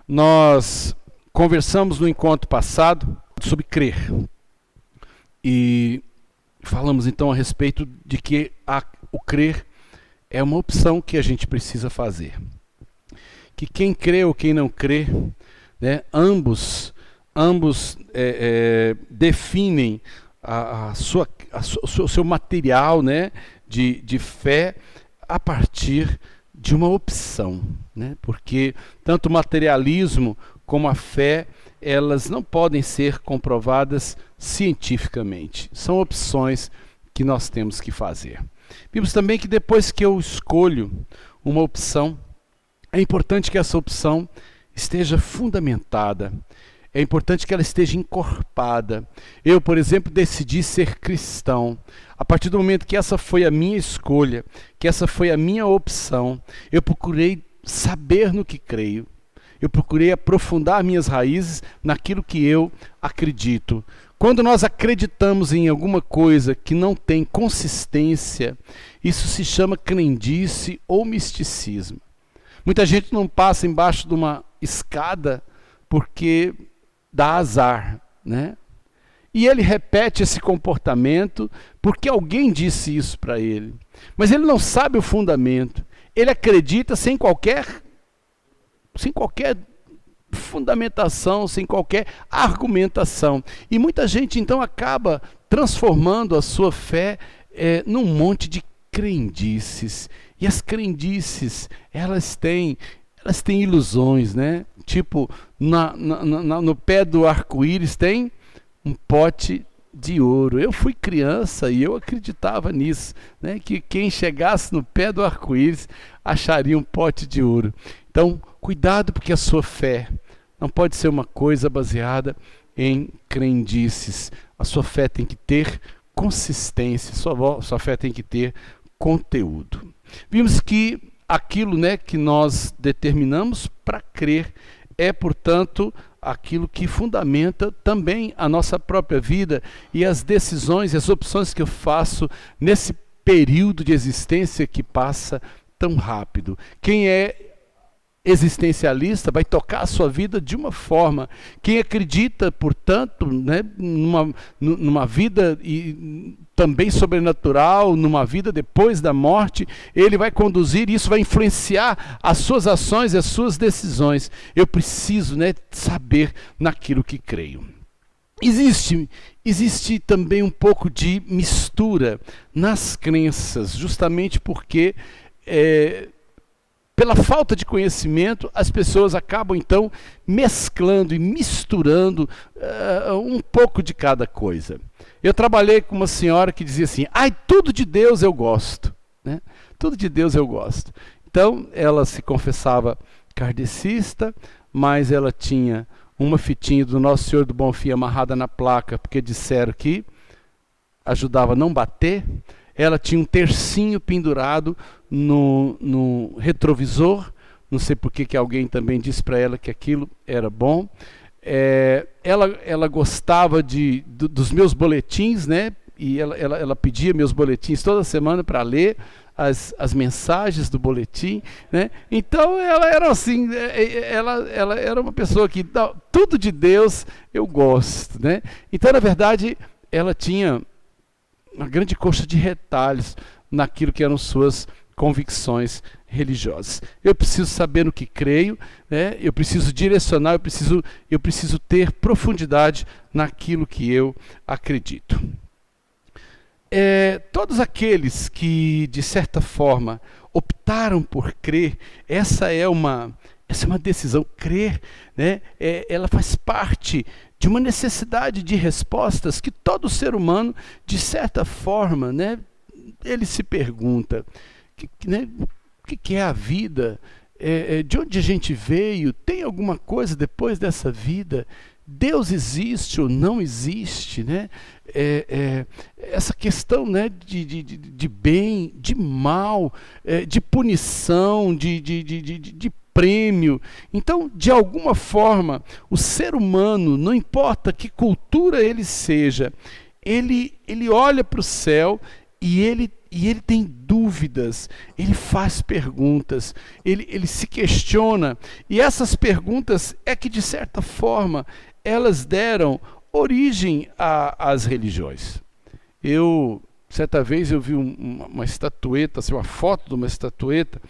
Nós conversamos no encontro passado sobre crer e falamos então a respeito de que o crer é uma opção que a gente precisa fazer. Que quem crê ou quem não crê, né, ambos definem o seu material, né, de fé a partir de uma opção, né? Porque tanto o materialismo como a fé, elas não podem ser comprovadas cientificamente. São opções que nós temos que fazer. Vimos também que depois que eu escolho uma opção, é importante que essa opção esteja fundamentada. É importante que ela esteja encorpada. Eu, por exemplo, decidi ser cristão. A partir do momento que essa foi a minha escolha, que essa foi a minha opção, eu procurei saber no que creio. Eu procurei aprofundar minhas raízes naquilo que eu acredito. Quando nós acreditamos em alguma coisa que não tem consistência, isso se chama crendice ou misticismo. Muita gente não passa embaixo de uma escada porque dá azar, né? E ele repete esse comportamento porque alguém disse isso para ele. Mas ele não sabe o fundamento. Ele acredita sem qualquer fundamentação, sem qualquer argumentação. E muita gente então acaba transformando a sua fé num monte de crendices. E as crendices, elas têm ilusões, né? Tipo, no pé do arco-íris tem um pote de ouro. Eu fui criança e eu acreditava nisso, né? Que quem chegasse no pé do arco-íris acharia um pote de ouro. Então, cuidado, porque a sua fé não pode ser uma coisa baseada em crendices. A sua fé tem que ter consistência, sua fé tem que ter conteúdo. Vimos que aquilo, né, que nós determinamos para crer é, portanto, aquilo que fundamenta também a nossa própria vida e as decisões e as opções que eu faço nesse período de existência que passa tão rápido. Quem é existencialista vai tocar a sua vida de uma forma. Quem acredita, portanto, né, numa vida e também sobrenatural, numa vida depois da morte, ele vai conduzir, isso vai influenciar as suas ações e as suas decisões. Eu preciso, né, saber naquilo que creio. Existe também um pouco de mistura nas crenças, justamente porque pela falta de conhecimento, as pessoas acabam então mesclando e misturando um pouco de cada coisa. Eu trabalhei com uma senhora que dizia assim: ai, tudo de Deus eu gosto, né? Tudo de Deus eu gosto. Então, ela se confessava kardecista, mas ela tinha uma fitinha do Nosso Senhor do Bom Fim amarrada na placa, porque disseram que ajudava a não bater. Ela tinha um tercinho pendurado no retrovisor. Não sei por que alguém também disse para ela que aquilo era bom. Ela gostava dos meus boletins, né? E ela pedia meus boletins toda semana para ler as mensagens do boletim, né? Então ela era assim, ela era uma pessoa que tudo de Deus eu gosto, né? Então, na verdade, ela tinha uma grande coxa de retalhos naquilo que eram suas convicções religiosas. Eu preciso saber no que creio, né? Eu preciso direcionar, eu preciso ter profundidade naquilo que eu acredito. Todos aqueles que, de certa forma, optaram por crer, essa é uma decisão. Crer, né? Ela faz parte de uma necessidade de respostas que todo ser humano, de certa forma, né, ele se pergunta, o que é a vida? De onde a gente veio? Tem alguma coisa depois dessa vida? Deus existe ou não existe, né? Essa questão, né, de bem, de mal, de punição, de prêmio. Então, de alguma forma, o ser humano, não importa que cultura ele seja, ele olha para o céu e ele e ele tem dúvidas, ele faz perguntas, ele se questiona, e essas perguntas é que, de certa forma, elas deram origem às religiões. Certa vez eu vi uma estatueta, assim, uma foto de uma estatueta,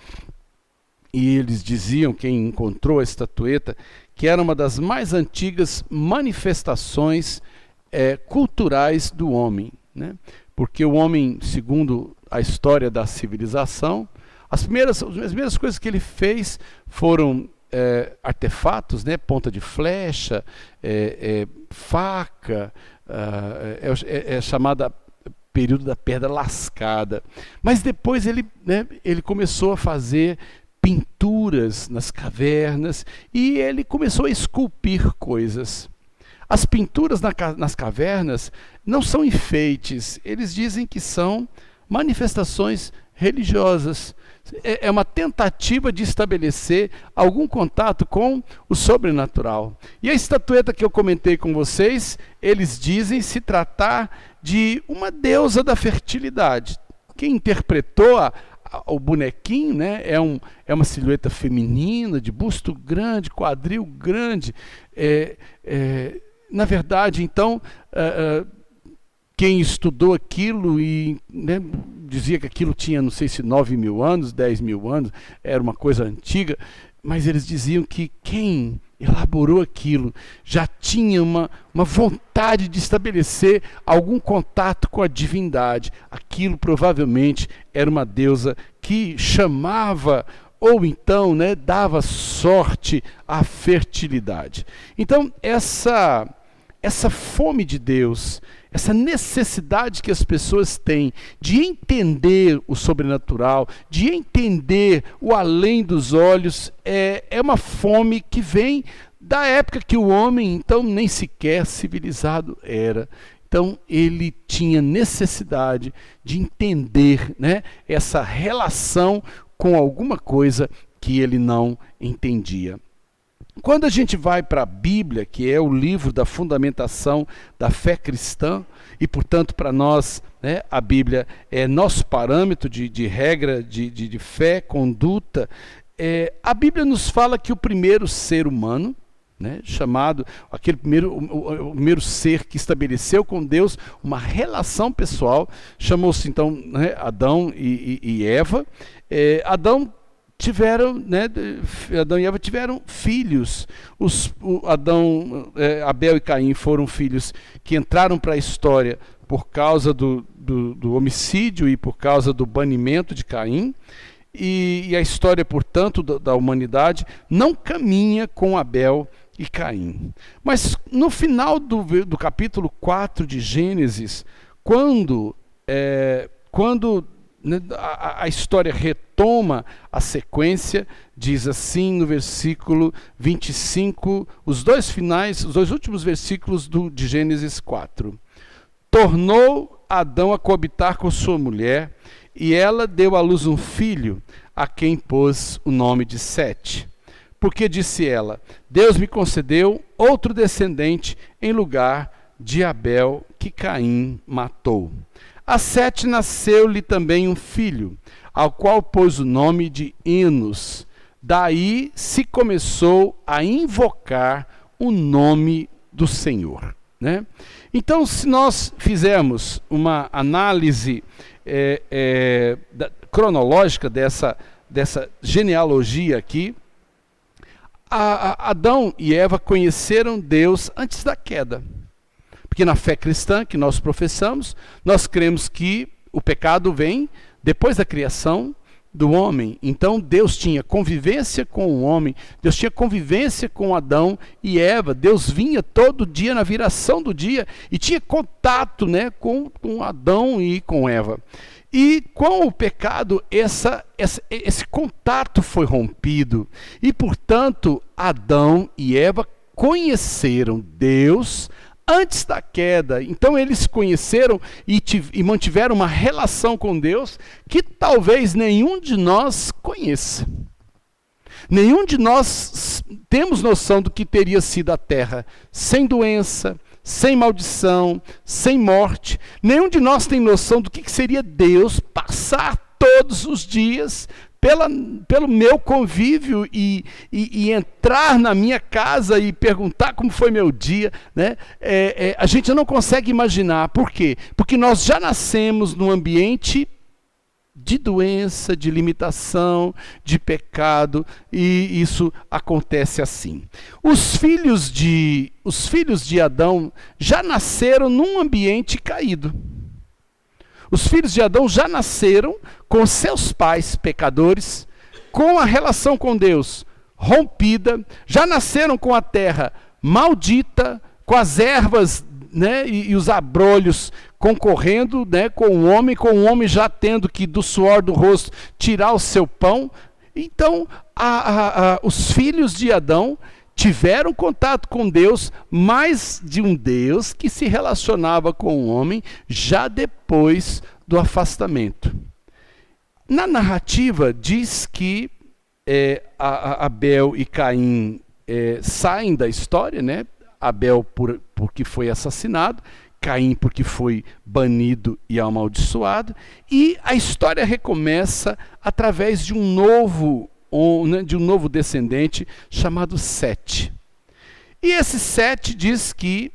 e eles diziam, quem encontrou a estatueta, que era uma das mais antigas manifestações culturais do homem, né? Porque o homem, segundo a história da civilização, as primeiras coisas que ele fez foram artefatos, né? Ponta de flecha, faca, é chamada período da pedra lascada. Mas depois ele começou a fazer pinturas nas cavernas e ele começou a esculpir coisas. As pinturas nas cavernas não são enfeites, eles dizem que são manifestações religiosas. É uma tentativa de estabelecer algum contato com o sobrenatural. E a estatueta que eu comentei com vocês, eles dizem se tratar de uma deusa da fertilidade. Quem interpretou o bonequinho, né, é uma silhueta feminina, de busto grande, quadril grande. Na verdade, então, quem estudou aquilo e, né, dizia que aquilo tinha, não sei se 9.000 anos, 10.000 anos, era uma coisa antiga, mas eles diziam que quem elaborou aquilo já tinha uma vontade de estabelecer algum contato com a divindade. Aquilo provavelmente era uma deusa que chamava ou então, né, dava sorte à fertilidade. Então, essa fome de Deus, essa necessidade que as pessoas têm de entender o sobrenatural, de entender o além dos olhos, é uma fome que vem da época que o homem, então, nem sequer civilizado era. Então, ele tinha necessidade de entender, né, essa relação com alguma coisa que ele não entendia. Quando a gente vai para a Bíblia, que é o livro da fundamentação da fé cristã, e portanto para nós, né, a Bíblia é nosso parâmetro de regra de fé, conduta, a Bíblia nos fala que o primeiro ser humano, né, chamado, o primeiro ser que estabeleceu com Deus uma relação pessoal, chamou-se então, né, Adão e Eva. Adão e Eva tiveram filhos. Abel e Caim foram filhos que entraram para a história por causa do homicídio e por causa do banimento de Caim. E a história, portanto, da humanidade não caminha com Abel e Caim. Mas no final do capítulo 4 de Gênesis, quando a história retoma a sequência, diz assim no versículo 25, os dois últimos versículos de Gênesis 4. Tornou Adão a coabitar com sua mulher, e ela deu à luz um filho, a quem pôs o nome de Sete. Porque disse ela: Deus me concedeu outro descendente em lugar de Abel, que Caim matou. A Sete nasceu-lhe também um filho, ao qual pôs o nome de Enos. Daí se começou a invocar o nome do Senhor, né? Então, se nós fizermos uma análise cronológica dessa genealogia aqui, Adão e Eva conheceram Deus antes da queda. Porque na fé cristã que nós professamos, nós cremos que o pecado vem depois da criação do homem. Então Deus tinha convivência com o homem, Deus tinha convivência com Adão e Eva. Deus vinha todo dia na viração do dia e tinha contato, né, com Adão e com Eva. E com o pecado, esse contato foi rompido. E, portanto, Adão e Eva conheceram Deus antes da queda. Então eles conheceram e mantiveram uma relação com Deus que talvez nenhum de nós conheça. Nenhum de nós temos noção do que teria sido a terra sem doença, sem maldição, sem morte. Nenhum de nós tem noção do que seria Deus passar todos os dias pelo meu convívio e entrar na minha casa e perguntar como foi meu dia, né? A gente não consegue imaginar. Por quê? Porque nós já nascemos num ambiente de doença, de limitação, de pecado, e isso acontece assim. Os filhos de Adão já nasceram num ambiente caído. Os filhos de Adão já nasceram com seus pais pecadores, com a relação com Deus rompida, já nasceram com a terra maldita, com as ervas, né, e os abrolhos concorrendo, né, com o homem já tendo que do suor do rosto tirar o seu pão. Então, os filhos de Adão tiveram contato com Deus, mas de um Deus que se relacionava com o homem já depois do afastamento. Na narrativa diz que Abel e Caim saem da história, né? Abel porque foi assassinado, Caim porque foi banido e amaldiçoado, e a história recomeça através de um novo descendente chamado Sete. E esse Sete diz que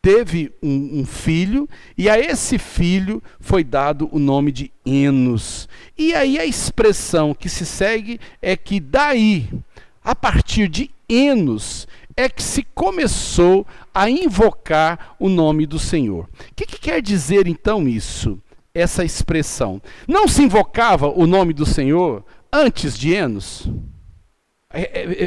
teve um filho, e a esse filho foi dado o nome de Enos. E aí a expressão que se segue é que daí, a partir de Enos, é que se começou a invocar o nome do Senhor. O que quer dizer então isso, essa expressão? Não se invocava o nome do Senhor antes de Enos?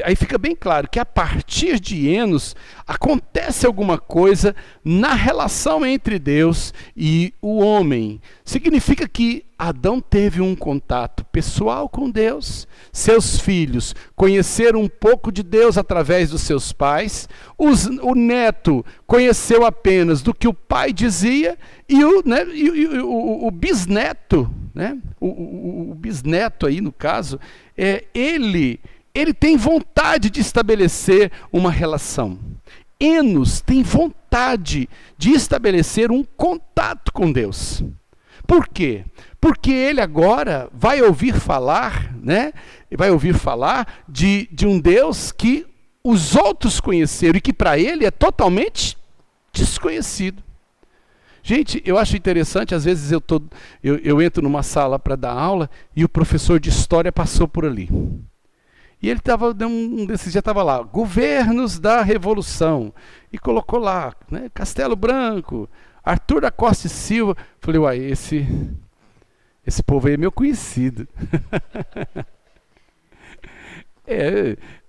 Aí fica bem claro que a partir de Enos acontece alguma coisa na relação entre Deus e o homem. Significa que Adão teve um contato pessoal com Deus, seus filhos conheceram um pouco de Deus através dos seus pais, o neto conheceu apenas do que o pai dizia, e o bisneto, né? O bisneto aí no caso, ele tem vontade de estabelecer uma relação. Enos tem vontade de estabelecer um contato com Deus. Por quê? Porque ele agora vai ouvir falar, né? Vai ouvir falar de um Deus que os outros conheceram e que para ele é totalmente desconhecido. Gente, eu acho interessante, às vezes eu entro numa sala para dar aula e o professor de história passou por ali. E ele estava, um desses dias estava lá, governos da Revolução, e colocou lá, né, Castelo Branco, Arthur da Costa e Silva. Falei, uai, esse povo aí é meu conhecido.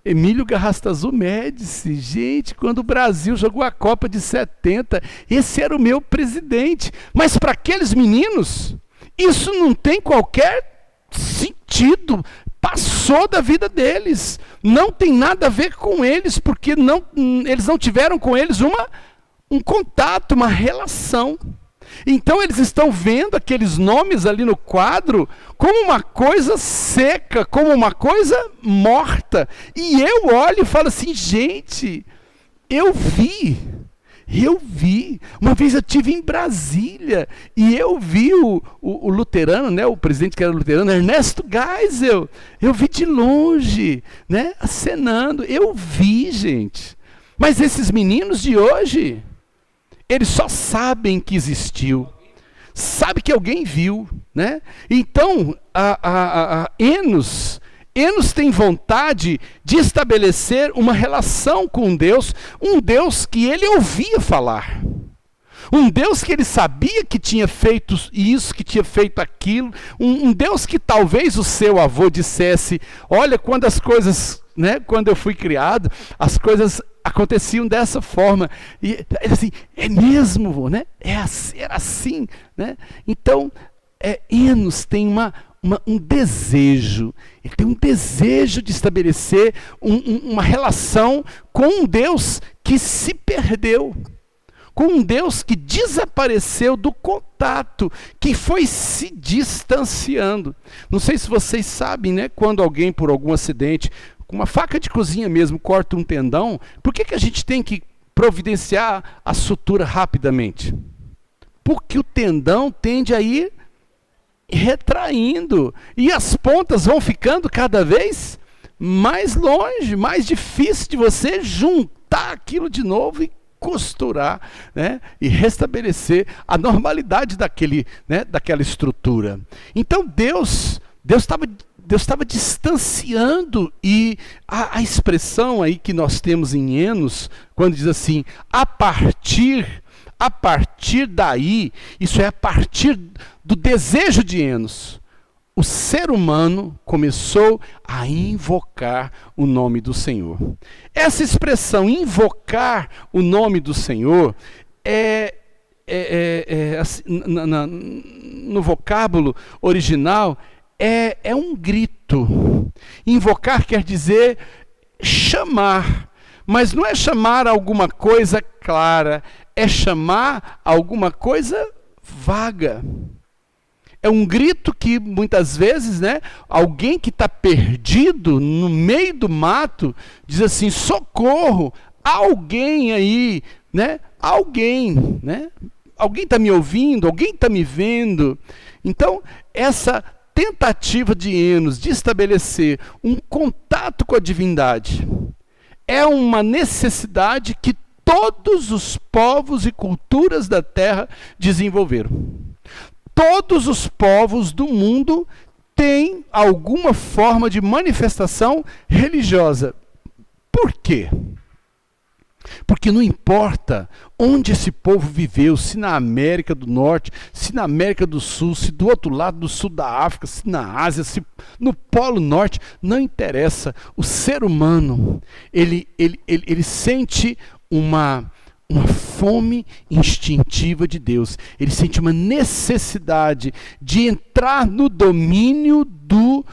Emílio Garrastazu Médici, gente, quando o Brasil jogou a Copa de 70, esse era o meu presidente. Mas para aqueles meninos, isso não tem qualquer sentido. Passou da vida deles, não tem nada a ver com eles, porque eles não tiveram com eles um contato, uma relação. Então eles estão vendo aqueles nomes ali no quadro como uma coisa seca, como uma coisa morta. E eu olho e falo assim, gente, eu vi. Uma vez eu estive em Brasília e eu vi o luterano, né, o presidente que era luterano, Ernesto Geisel. Eu vi de longe, né, acenando. Eu vi, gente. Mas esses meninos de hoje, eles só sabem que existiu. Sabe que alguém viu, né? Então, Enos tem vontade de estabelecer uma relação com Deus, um Deus que ele ouvia falar. Um Deus que ele sabia que tinha feito isso, que tinha feito aquilo. Um Deus que talvez o seu avô dissesse, olha, quando as coisas, né, quando eu fui criado, as coisas aconteciam dessa forma. E assim, é mesmo, né? Era assim, né? Então, Enos tem um desejo, ele tem um desejo de estabelecer uma relação com um Deus que se perdeu, com um Deus que desapareceu do contato, que foi se distanciando. Não sei se vocês sabem, né, quando alguém por algum acidente, com uma faca de cozinha mesmo, corta um tendão, por que a gente tem que providenciar a sutura rapidamente? Porque o tendão tende a ir retraindo e as pontas vão ficando cada vez mais longe, mais difícil de você juntar aquilo de novo e costurar, né, e restabelecer a normalidade daquela estrutura. Então Deus estava distanciando, e a expressão aí que nós temos em Enos, quando diz assim, a partir daí, isso é a partir do desejo de Enos, o ser humano começou a invocar o nome do Senhor. Essa expressão, invocar o nome do Senhor, no vocábulo original, é um grito. Invocar quer dizer chamar, mas não é chamar alguma coisa clara, é chamar alguma coisa vaga. É um grito que muitas vezes, né, alguém que está perdido no meio do mato diz assim, socorro, alguém aí, né? Alguém, né? Alguém está me ouvindo, alguém está me vendo. Então, essa tentativa de Enos de estabelecer um contato com a divindade é uma necessidade que todos os povos e culturas da terra desenvolveram. Todos os povos do mundo têm alguma forma de manifestação religiosa. Por quê? Porque não importa onde esse povo viveu, se na América do Norte, se na América do Sul, se do outro lado do sul da África, se na Ásia, se no Polo Norte, não interessa. O ser humano, ele sente uma fome instintiva de Deus. Ele sente uma necessidade de entrar no domínio do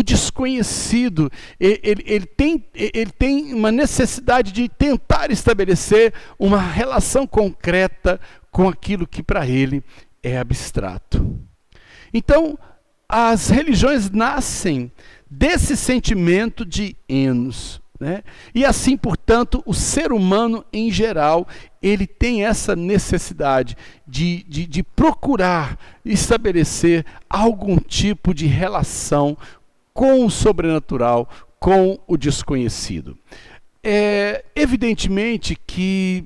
desconhecido. Ele tem uma necessidade de tentar estabelecer uma relação concreta com aquilo que para ele é abstrato. Então, as religiões nascem desse sentimento de Enos. Né? E assim, portanto, o ser humano em geral, ele tem essa necessidade de procurar estabelecer algum tipo de relação com o sobrenatural, com o desconhecido. Evidentemente que,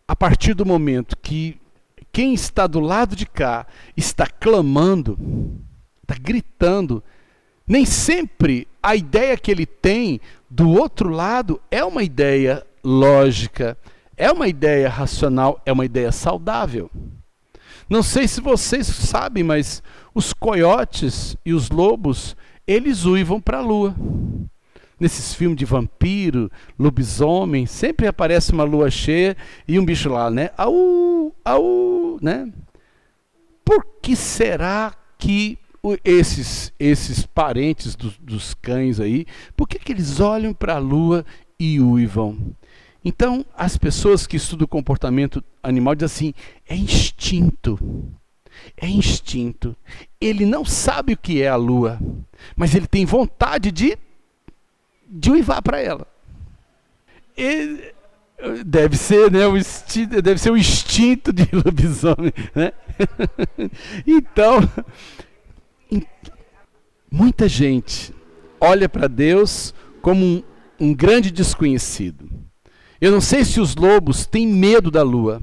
a partir do momento que quem está do lado de cá está clamando, está gritando, nem sempre a ideia que ele tem do outro lado é uma ideia lógica, é uma ideia racional, é uma ideia saudável. Não sei se vocês sabem, mas os coiotes e os lobos, eles uivam para a lua. Nesses filmes de vampiro, lobisomem, sempre aparece uma lua cheia e um bicho lá, né? Au, au, né? Por que será que esses parentes dos cães aí, por que eles olham para a lua e uivam? Então, as pessoas que estudam o comportamento animal dizem assim, é instinto. É instinto. Ele não sabe o que é a lua, mas ele tem vontade de uivar para ela. Deve ser, né, deve ser o instinto de lobisomem, né? Então, muita gente olha para Deus como um grande desconhecido. Eu não sei se os lobos têm medo da lua,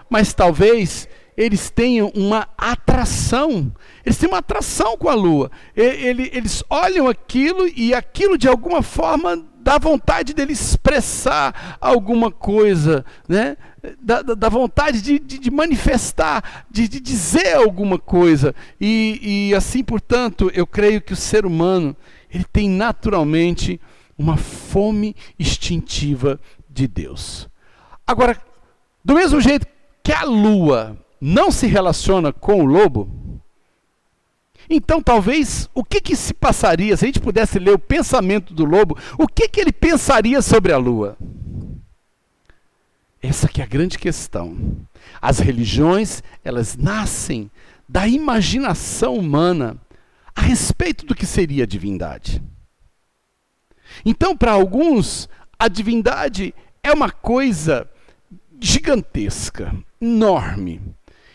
mas talvez eles tenham uma atração. Eles têm uma atração com a lua. Eles olham aquilo e aquilo de alguma forma dá vontade dele expressar alguma coisa, né? Dá vontade de manifestar, de dizer alguma coisa. E assim, portanto, eu creio que o ser humano ele tem naturalmente uma fome instintiva de Deus. Agora, do mesmo jeito que a lua não se relaciona com o lobo, então talvez o que se passaria se a gente pudesse ler o pensamento do lobo, o que ele pensaria sobre a lua? Essa que é a grande questão. As religiões, elas nascem da imaginação humana a respeito do que seria a divindade. Então, para alguns, A divindade é uma coisa gigantesca, enorme.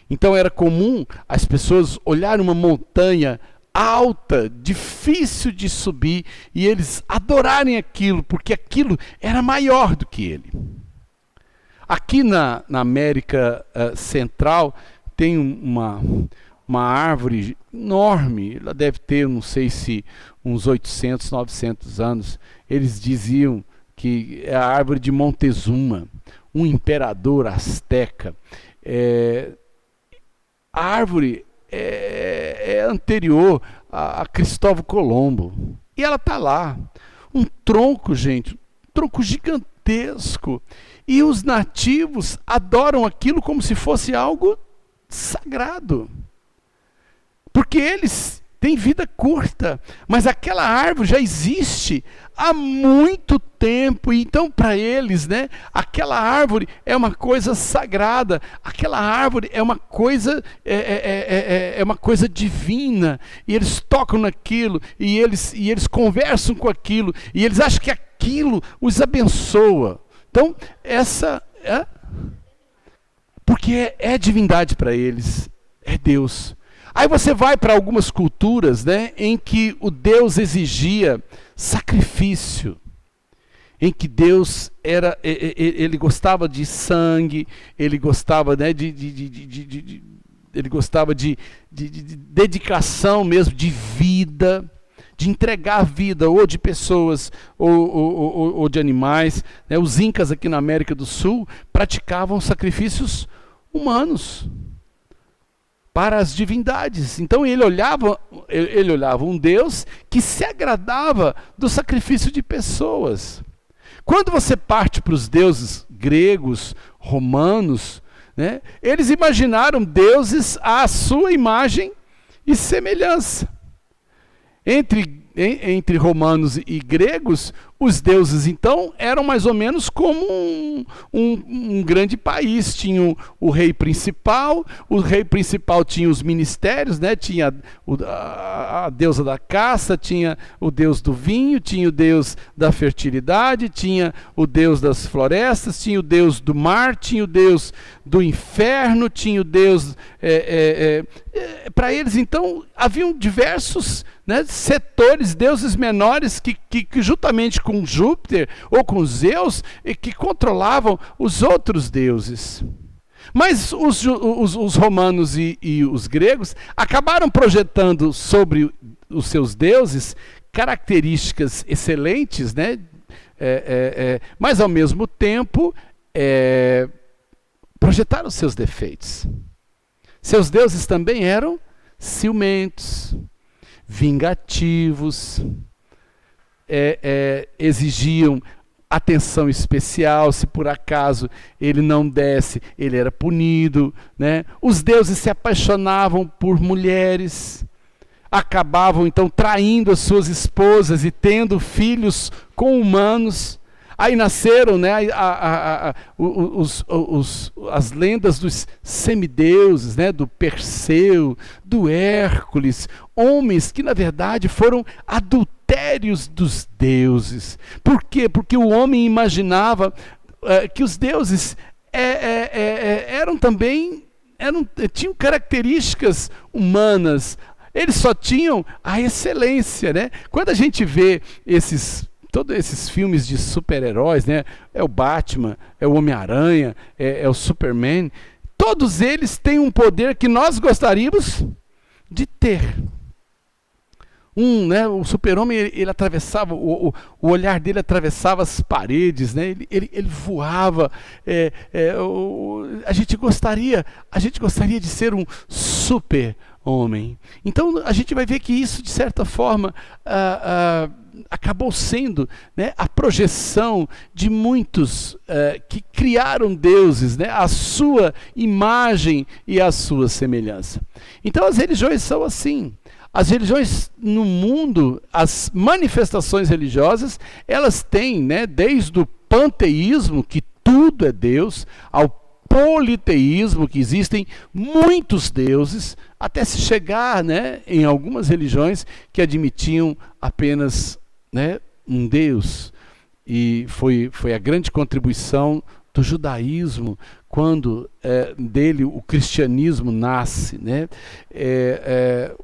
Então era comum as pessoas olharem uma montanha alta, difícil de subir, e eles adorarem aquilo, porque aquilo era maior do que ele. Aqui na América Central tem uma árvore enorme, ela deve ter, não sei se uns 800, 900 anos. Eles diziam que é a árvore de Montezuma, um imperador asteca. A árvore é anterior a Cristóvão Colombo. E ela está lá. Um tronco, gente, um tronco gigantesco. E os nativos adoram aquilo como se fosse algo sagrado. Porque eles têm vida curta, mas aquela árvore já existe há muito tempo. Então, para eles, né, aquela árvore é uma coisa sagrada, aquela árvore é uma coisa, é uma coisa divina. E eles tocam naquilo, e eles conversam com aquilo, e eles acham que aquilo os abençoa. Então, porque é divindade para eles, é Deus. Aí você vai para algumas culturas, né, em que o Deus exigia sacrifício, em que Deus ele gostava de sangue, ele gostava, né, ele gostava de dedicação mesmo, de vida, de entregar a vida, ou de pessoas, ou de animais. Né? Os incas aqui na América do Sul praticavam sacrifícios humanos para as divindades. Então ele olhava um Deus que se agradava do sacrifício de pessoas. Quando você parte para os deuses gregos, romanos, né, eles imaginaram deuses à sua imagem e semelhança. Entre romanos e gregos, os deuses, então, eram mais ou menos como um grande país. Tinha o rei principal tinha os ministérios, né? Tinha a deusa da caça, tinha o deus do vinho, tinha o deus da fertilidade, tinha o deus das florestas, tinha o deus do mar, tinha o deus do inferno, tinha o deus... para eles, então, haviam diversos, né, setores, deuses menores que juntamente com Júpiter ou com Zeus, que controlavam os outros deuses. Mas os romanos e os gregos acabaram projetando sobre os seus deuses características excelentes, né, mas ao mesmo tempo projetaram os seus defeitos. Seus deuses também eram ciumentos, vingativos, exigiam atenção especial. Se por acaso ele não desse, ele era punido, né? Os deuses se apaixonavam por mulheres, acabavam então traindo as suas esposas e tendo filhos com humanos. Aí nasceram, né, as lendas dos semideuses, né, do Perseu, do Hércules, homens que na verdade foram adultérios dos deuses. Por quê? Porque o homem imaginava que os deuses tinham características humanas. Eles só tinham a excelência, né? Quando a gente vê todos esses filmes de super-heróis, né? É o Batman, é o Homem-Aranha, é o Superman. Todos eles têm um poder que nós gostaríamos de ter. Né, o super-homem, ele atravessava, o olhar dele atravessava as paredes, né? Ele voava. A gente gostaria de ser um super-homem. Então a gente vai ver que isso, de certa forma, acabou sendo, né, a projeção de muitos que criaram deuses, né, a sua imagem e a sua semelhança. Então as religiões são assim. As religiões no mundo, as manifestações religiosas, elas têm, né, desde o panteísmo, que tudo é Deus, ao politeísmo, que existem muitos deuses, até se chegar, né, em algumas religiões que admitiam apenas, né, um Deus. e foi a grande contribuição do judaísmo, quando dele o cristianismo nasce, né?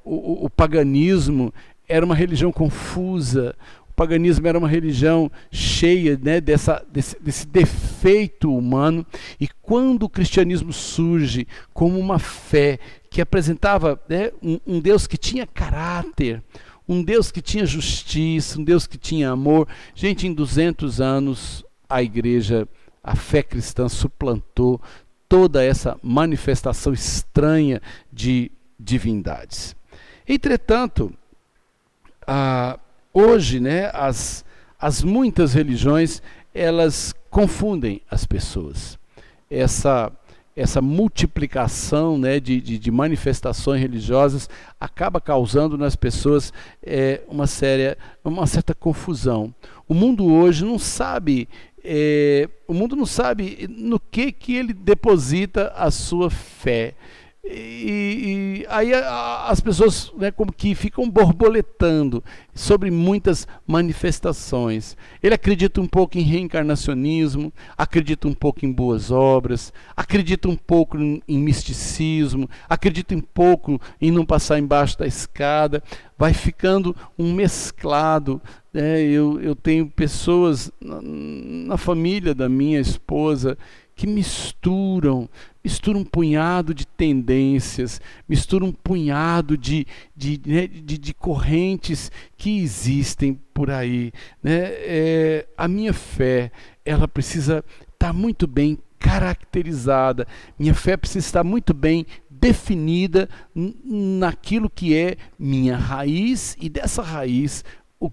O paganismo era uma religião confusa, o paganismo era uma religião cheia, né, desse defeito humano, e quando o cristianismo surge como uma fé que apresentava, né, um Deus que tinha caráter, um Deus que tinha justiça, um Deus que tinha amor, gente, em 200 anos a igreja, a fé cristã suplantou toda essa manifestação estranha de divindades. Entretanto, hoje, né, as muitas religiões, elas confundem as pessoas. Essa multiplicação, né, de manifestações religiosas acaba causando nas pessoas uma certa confusão. O mundo hoje não sabe no que ele deposita a sua fé. E aí as pessoas, né, como que ficam borboletando sobre muitas manifestações. Ele acredita um pouco em reencarnacionismo, acredita um pouco em boas obras, acredita um pouco em misticismo, acredita um pouco em não passar embaixo da escada. Vai ficando um mesclado. Eu tenho pessoas na família da minha esposa que misturam um punhado de tendências, misturam um punhado de correntes que existem por aí, né? A minha fé, ela precisa estar muito bem caracterizada, minha fé precisa estar muito bem definida naquilo que é minha raiz, e dessa raiz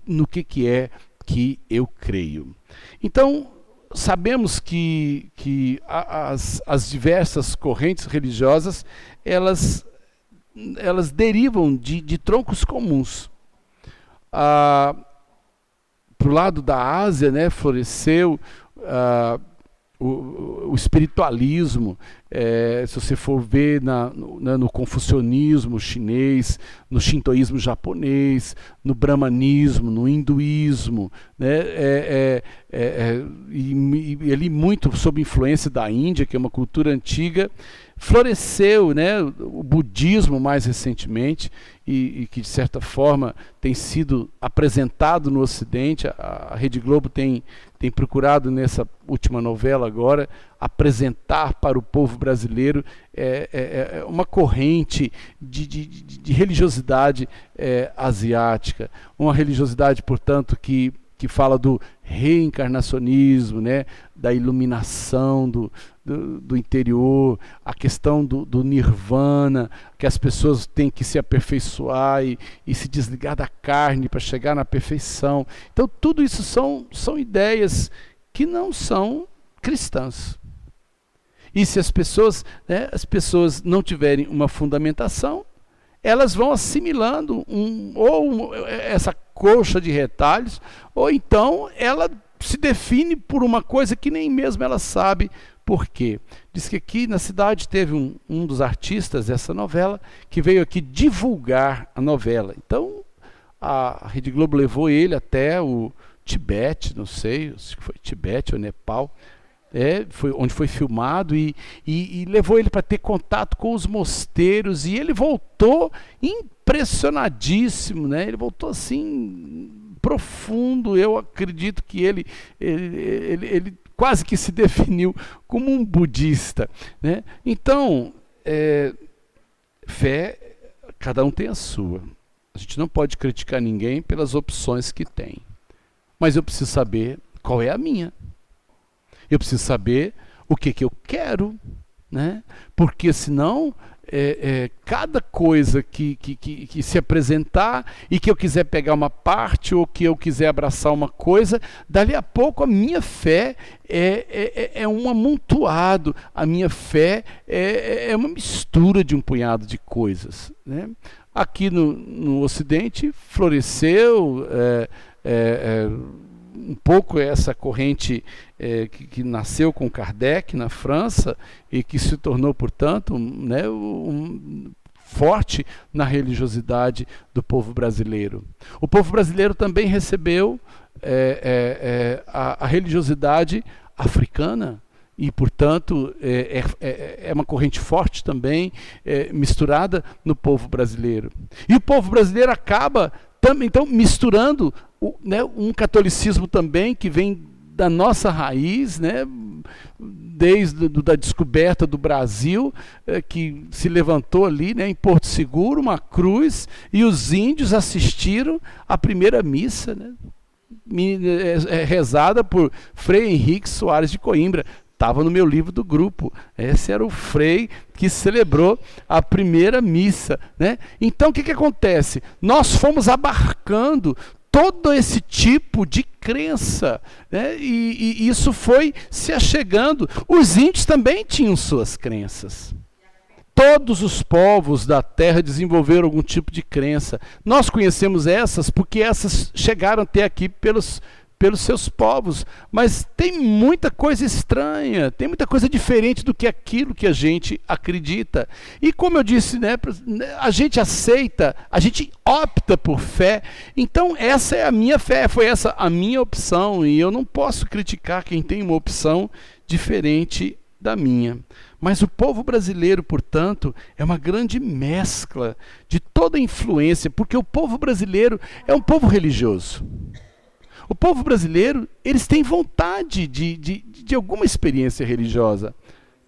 no que é que eu creio. Então, sabemos que as diversas correntes religiosas, elas derivam de troncos comuns. Para o lado da Ásia, né, floresceu o espiritualismo. Se você for ver no confucionismo chinês, no shintoísmo japonês, no brahmanismo, no hinduísmo, né, e ali muito sob influência da Índia, que é uma cultura antiga, floresceu, né, o budismo mais recentemente, e que de certa forma tem sido apresentado no Ocidente. A Rede Globo tem procurado nessa última novela agora apresentar para o povo brasileiro uma corrente de religiosidade asiática, uma religiosidade, portanto, que fala do reencarnacionismo, né, da iluminação do interior, a questão do nirvana, que as pessoas têm que se aperfeiçoar e se desligar da carne para chegar na perfeição. Então, tudo isso são ideias que não são cristãs. E se as pessoas não tiverem uma fundamentação, elas vão assimilando essa coxa de retalhos, ou então ela se define por uma coisa que nem mesmo ela sabe por quê. Diz que aqui na cidade teve um dos artistas dessa novela que veio aqui divulgar a novela. Então a Rede Globo levou ele até o Tibete, não sei se foi Tibete ou Nepal, onde foi filmado, e levou ele para ter contato com os mosteiros, e ele voltou impressionadíssimo, né? Ele voltou assim profundo. Eu acredito que ele quase que se definiu como um budista, né? Então, fé, cada um tem a sua. A gente não pode criticar ninguém pelas opções que tem, mas eu preciso saber qual é a minha. Eu preciso saber o que eu quero, né? Porque senão cada coisa que se apresentar e que eu quiser pegar uma parte, ou que eu quiser abraçar uma coisa, dali a pouco a minha fé é um amontoado, a minha fé é uma mistura de um punhado de coisas, né? Aqui no Ocidente floresceu um pouco essa corrente que nasceu com Kardec na França e que se tornou, portanto, né, forte na religiosidade do povo brasileiro. O povo brasileiro também recebeu a religiosidade africana. E, portanto, é uma corrente forte também, misturada no povo brasileiro. E o povo brasileiro acaba, então, misturando um catolicismo também que vem da nossa raiz, né, desde da descoberta do Brasil, que se levantou ali, né, em Porto Seguro, uma cruz, e os índios assistiram à primeira missa, né, rezada por Frei Henrique Soares de Coimbra. Estava no meu livro do grupo. Esse era o frei que celebrou a primeira missa, né? Então, o que acontece? Nós fomos abarcando todo esse tipo de crença, né? E isso foi se achegando. Os índios também tinham suas crenças. Todos os povos da terra desenvolveram algum tipo de crença. Nós conhecemos essas porque essas chegaram até aqui pelos seus povos, mas tem muita coisa estranha, tem muita coisa diferente do que aquilo que a gente acredita. E como eu disse, né, a gente aceita, a gente opta por fé. Então essa é a minha fé, foi essa a minha opção, e eu não posso criticar quem tem uma opção diferente da minha. Mas o povo brasileiro, portanto, é uma grande mescla de toda a influência, porque o povo brasileiro é um povo religioso. O povo brasileiro, eles têm vontade de alguma experiência religiosa,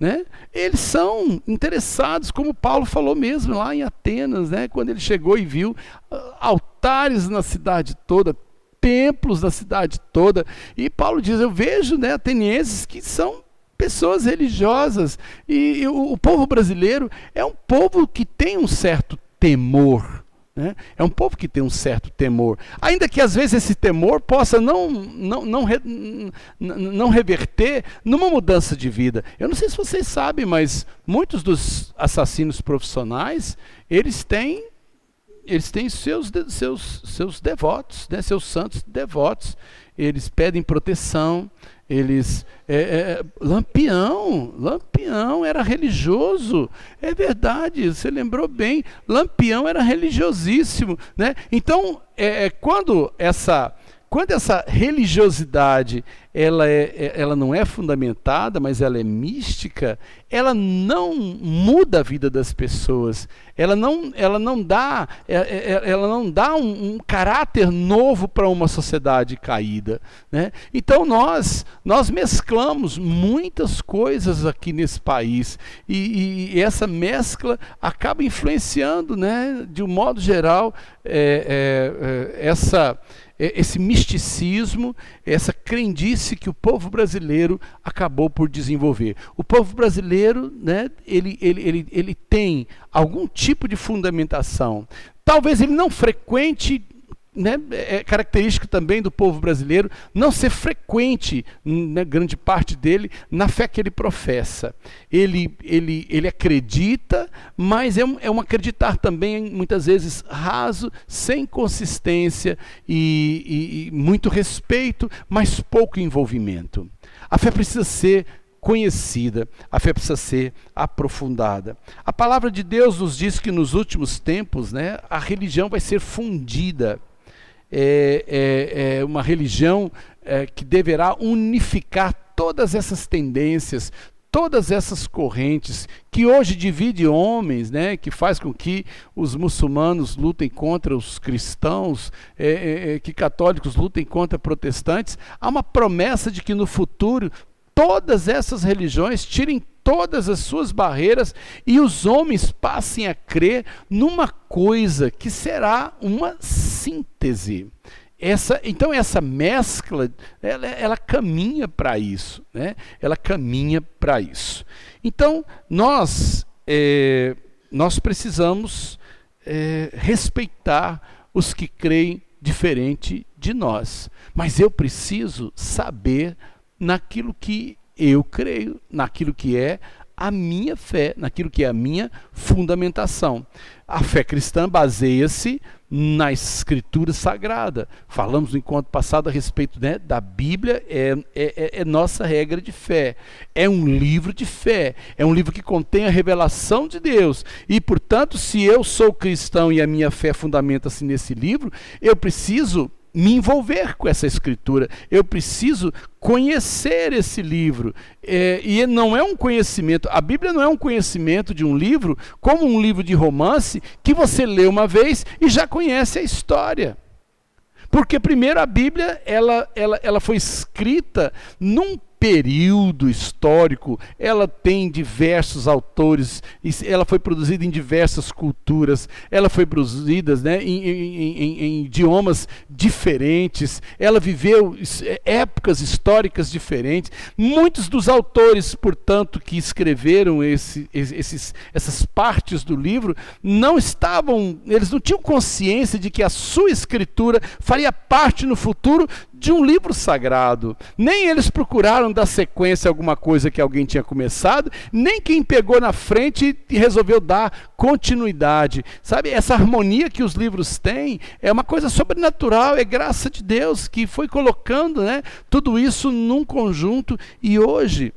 né? Eles são interessados, como Paulo falou mesmo lá em Atenas, né? Quando ele chegou e viu altares na cidade toda, templos na cidade toda. E Paulo diz, eu vejo, né, atenienses que são pessoas religiosas. E o povo brasileiro é um povo que tem um certo temor. É um povo que tem um certo temor, ainda que às vezes esse temor possa não reverter numa mudança de vida. Eu não sei se vocês sabem, mas muitos dos assassinos profissionais, eles têm seus devotos, né, seus santos devotos. Eles pedem proteção. Lampião era religioso, é verdade, você lembrou bem, Lampião era religiosíssimo, né? Então, quando essa religiosidade ela não é fundamentada, mas ela é mística, ela não muda a vida das pessoas, ela não dá um caráter novo para uma sociedade caída, né? Então nós mesclamos muitas coisas aqui nesse país, e essa mescla acaba influenciando, né, de um modo geral, esse misticismo, essa crendice que o povo brasileiro acabou por desenvolver. O povo brasileiro, né, ele tem algum tipo de fundamentação. Talvez ele não frequente, né, é característica também do povo brasileiro não ser frequente, né, grande parte dele, na fé que ele professa. Ele acredita, mas é um acreditar também muitas vezes raso, sem consistência e muito respeito, mas pouco envolvimento. A fé precisa ser conhecida, a fé precisa ser aprofundada. A palavra de Deus nos diz que nos últimos tempos, né, a religião vai ser fundida. É uma religião que deverá unificar todas essas tendências, todas essas correntes que hoje divide homens, né, que faz com que os muçulmanos lutem contra os cristãos, que católicos lutem contra protestantes. Há uma promessa de que no futuro todas essas religiões tirem todas as suas barreiras e os homens passem a crer numa coisa que será uma síntese. Então essa mescla, ela caminha para isso, né? Ela caminha para isso. Então nós precisamos respeitar os que creem diferente de nós, mas eu preciso saber naquilo que eu creio, naquilo que é a minha fé, naquilo que é a minha fundamentação. A fé cristã baseia-se na Escritura Sagrada. Falamos no encontro passado a respeito, né, da Bíblia, é nossa regra de fé. É um livro de fé, é um livro que contém a revelação de Deus. E, portanto, se eu sou cristão e a minha fé fundamenta-se nesse livro, eu preciso me envolver com essa escritura, eu preciso conhecer esse livro. E não é um conhecimento, a Bíblia não é um conhecimento de um livro, como um livro de romance, que você lê uma vez e já conhece a história. Porque primeiro a Bíblia, ela foi escrita num período histórico, ela tem diversos autores, ela foi produzida em diversas culturas, ela foi produzida, né, em idiomas diferentes, ela viveu épocas históricas diferentes. Muitos dos autores, portanto, que escreveram essas partes do livro, eles não tinham consciência de que a sua escritura faria parte no futuro de um livro sagrado. Nem eles procuraram dar sequência a alguma coisa que alguém tinha começado, nem quem pegou na frente e resolveu dar continuidade. Sabe, essa harmonia que os livros têm é uma coisa sobrenatural, é graça de Deus que foi colocando, né, tudo isso num conjunto. E hoje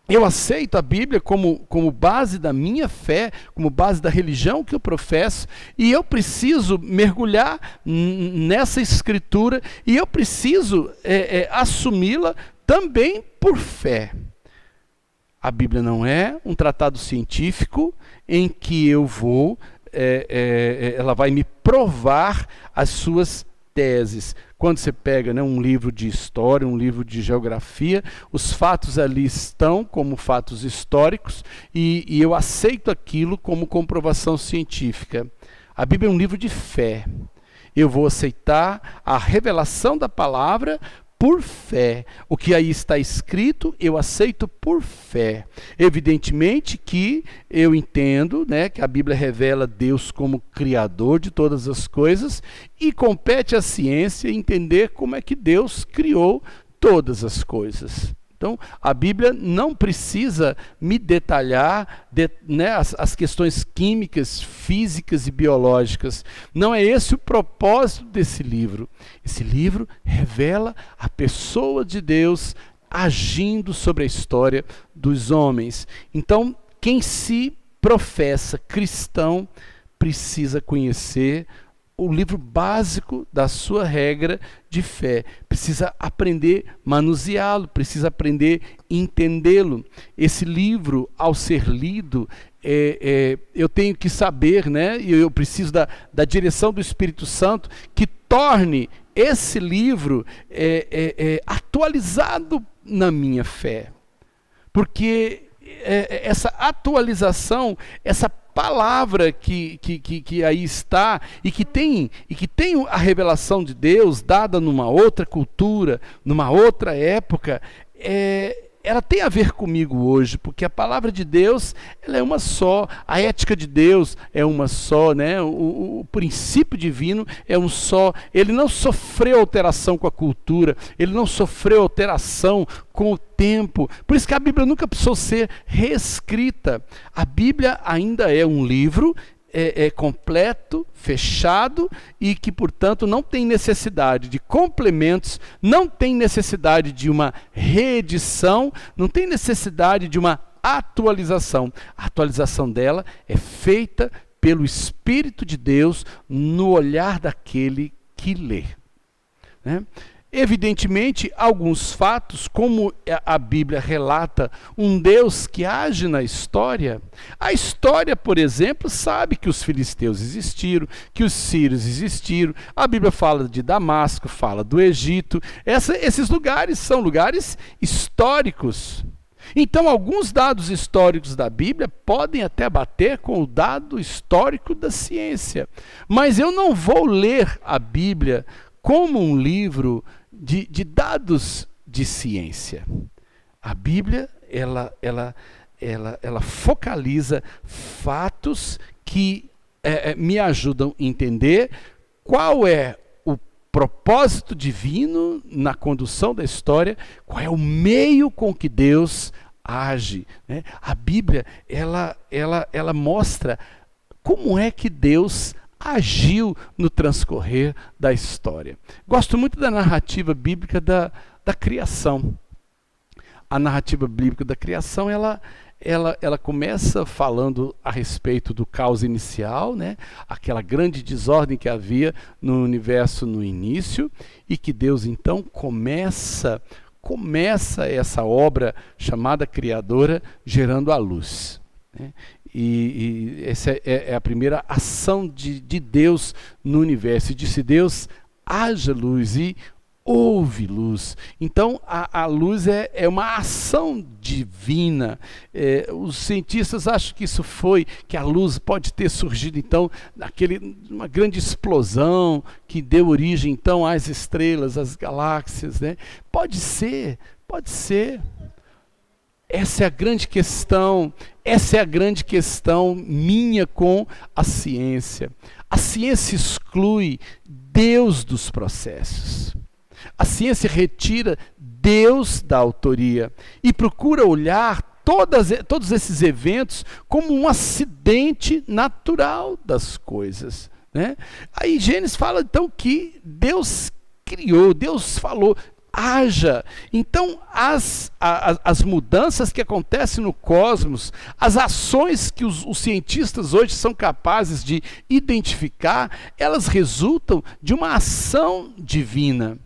eu aceito a Bíblia como base da minha fé, como base da religião que eu professo, e eu preciso mergulhar nessa escritura, e eu preciso assumi-la também por fé. A Bíblia não é um tratado científico em que eu vou, ela vai me provar as suas teses. Quando você pega, né, um livro de história, um livro de geografia, os fatos ali estão como fatos históricos e eu aceito aquilo como comprovação científica. A Bíblia é um livro de fé. Eu vou aceitar a revelação da palavra por fé. O que aí está escrito, eu aceito por fé. Evidentemente que eu entendo, né, que a Bíblia revela Deus como Criador de todas as coisas, e compete à ciência entender como é que Deus criou todas as coisas. Então, a Bíblia não precisa me detalhar né, as questões químicas, físicas e biológicas. Não é esse o propósito desse livro. Esse livro revela a pessoa de Deus agindo sobre a história dos homens. Então, quem se professa cristão precisa conhecer o livro básico da sua regra de fé. Precisa aprender a manuseá-lo, precisa aprender a entendê-lo. Esse livro, ao ser lido, eu tenho que saber, né, e eu preciso da direção do Espírito Santo, que torne esse livro atualizado na minha fé. Porque essa atualização, essa palavra que aí está e que tem a revelação de Deus dada numa outra cultura, numa outra época, ela tem a ver comigo hoje, porque a palavra de Deus, ela é uma só, a ética de Deus é uma só, né? O princípio divino é um só. Ele não sofreu alteração com a cultura, ele não sofreu alteração com o tempo. Por isso que a Bíblia nunca precisou ser reescrita. A Bíblia ainda é um livro completo, fechado, e que, portanto, não tem necessidade de complementos, não tem necessidade de uma reedição, não tem necessidade de uma atualização. A atualização dela é feita pelo Espírito de Deus no olhar daquele que lê, né? Evidentemente, alguns fatos, como a Bíblia relata um Deus que age na história, a história, por exemplo, sabe que os filisteus existiram, que os sírios existiram, a Bíblia fala de Damasco, fala do Egito, esses lugares são lugares históricos. Então, alguns dados históricos da Bíblia podem até bater com o dado histórico da ciência, mas eu não vou ler a Bíblia como um livro de dados de ciência. A Bíblia, ela focaliza fatos que me ajudam a entender qual é o propósito divino na condução da história, qual é o meio com que Deus age, né? A Bíblia, ela mostra como é que Deus agiu no transcorrer da história. Gosto muito da narrativa bíblica da criação. A narrativa bíblica da criação, ela ela começa falando a respeito do caos inicial, né? Aquela grande desordem que havia no universo no início, e que Deus então começa essa obra chamada criadora gerando a luz, né? E essa é a primeira ação de Deus no universo. E disse Deus, haja luz, e houve luz. Então a luz é uma ação divina. Os cientistas acham que que a luz pode ter surgido então uma grande explosão que deu origem então às estrelas, às galáxias, né? Pode ser. Essa é a grande questão minha com a ciência. A ciência exclui Deus dos processos. A ciência retira Deus da autoria e procura olhar todos esses eventos como um acidente natural das coisas, né? Aí Gênesis fala então que Deus criou, Deus falou, haja. Então as mudanças que acontecem no cosmos, as ações que os cientistas hoje são capazes de identificar, elas resultam de uma ação divina.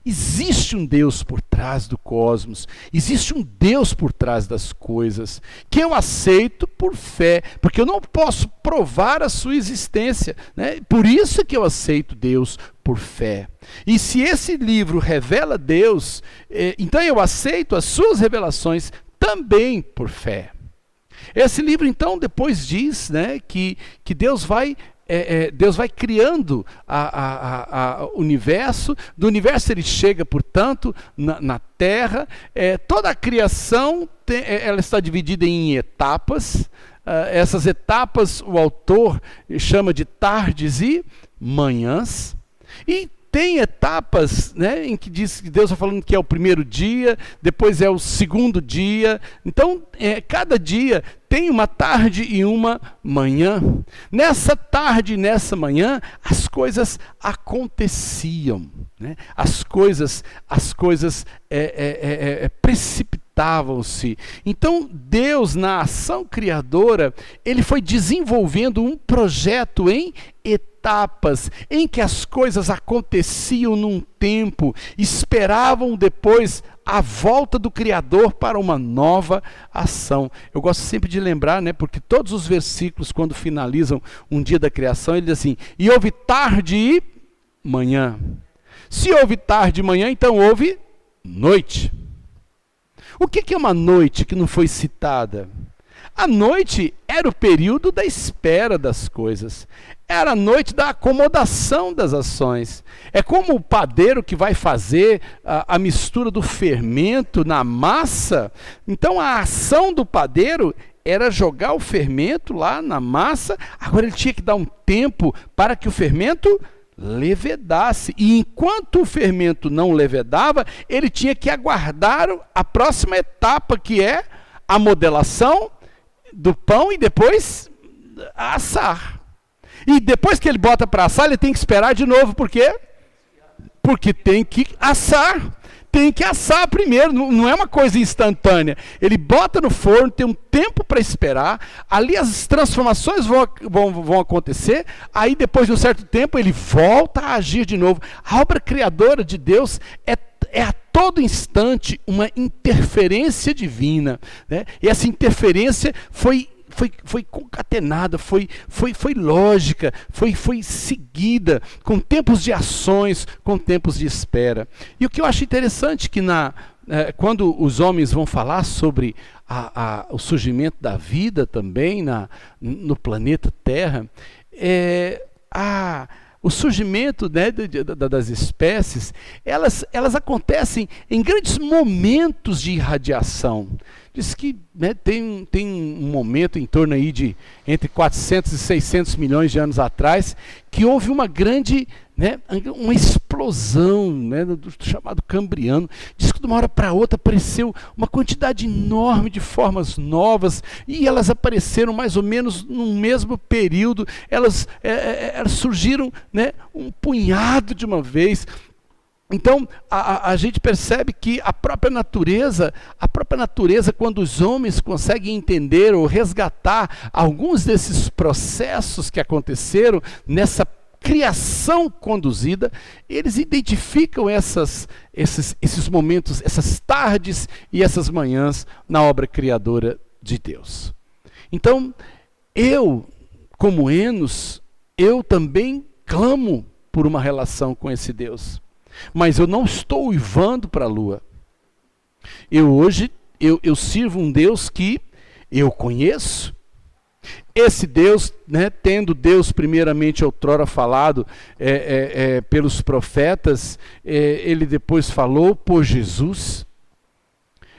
Existe um Deus por trás do cosmos, existe um Deus por trás das coisas, que eu aceito por fé, porque eu não posso provar a sua existência, né? Por isso que eu aceito Deus por fé. E se esse livro revela Deus, então eu aceito as suas revelações também por fé. Esse livro então depois diz, né, que Deus vai criando o universo. Do universo ele chega, portanto, na Terra. Toda a criação ela está dividida em etapas. Essas etapas o autor chama de tardes e manhãs. E tem etapas, né, em que diz que Deus está falando que é o primeiro dia, depois é o segundo dia. Então, cada dia tem uma tarde e uma manhã. Nessa tarde e nessa manhã, as coisas aconteciam, né? As coisas precipitavam-se. Então, Deus, na ação criadora, ele foi desenvolvendo um projeto em etapas, em que as coisas aconteciam num tempo, esperavam depois a volta do Criador para uma nova ação. Eu gosto sempre de lembrar, né, porque todos os versículos, quando finalizam um dia da criação, ele diz assim, e houve tarde e manhã. Se houve tarde e manhã, então houve noite. O que é uma noite que não foi citada? A noite era o período da espera das coisas. Era a noite da acomodação das ações. É como o padeiro que vai fazer a mistura do fermento na massa. Então a ação do padeiro era jogar o fermento lá na massa. Agora ele tinha que dar um tempo para que o fermento levedasse. E enquanto o fermento não levedava, ele tinha que aguardar a próxima etapa, que é a modelação do pão e depois assar. E depois que ele bota para assar, ele tem que esperar de novo. Por quê? Porque tem que assar. Tem que assar primeiro, não é uma coisa instantânea. Ele bota no forno, tem um tempo para esperar, ali as transformações vão acontecer, aí depois de um certo tempo ele volta a agir de novo. A obra criadora de Deus é a todo instante uma interferência divina, né? E essa interferência foi concatenada, foi lógica, foi seguida, com tempos de ações, com tempos de espera. E o que eu acho interessante que quando os homens vão falar sobre o surgimento da vida também no planeta Terra, o surgimento, né, das espécies, elas acontecem em grandes momentos de irradiação. Diz que, né, tem um momento em torno aí de entre 400 e 600 milhões de anos atrás, que houve uma grande, né, uma explosão, né, do chamado Cambriano. Diz que de uma hora para outra apareceu uma quantidade enorme de formas novas, e elas apareceram mais ou menos no mesmo período. Elas surgiram, né, um punhado de uma vez. Então, a gente percebe que a própria natureza, quando os homens conseguem entender ou resgatar alguns desses processos que aconteceram nessa criação conduzida, eles identificam esses momentos, essas tardes e essas manhãs na obra criadora de Deus. Então, eu, como Enos, eu também clamo por uma relação com esse Deus. Mas eu não estou uivando para a lua. Hoje sirvo um Deus que eu conheço. Esse Deus, né, tendo Deus primeiramente outrora falado pelos profetas, ele depois falou por Jesus.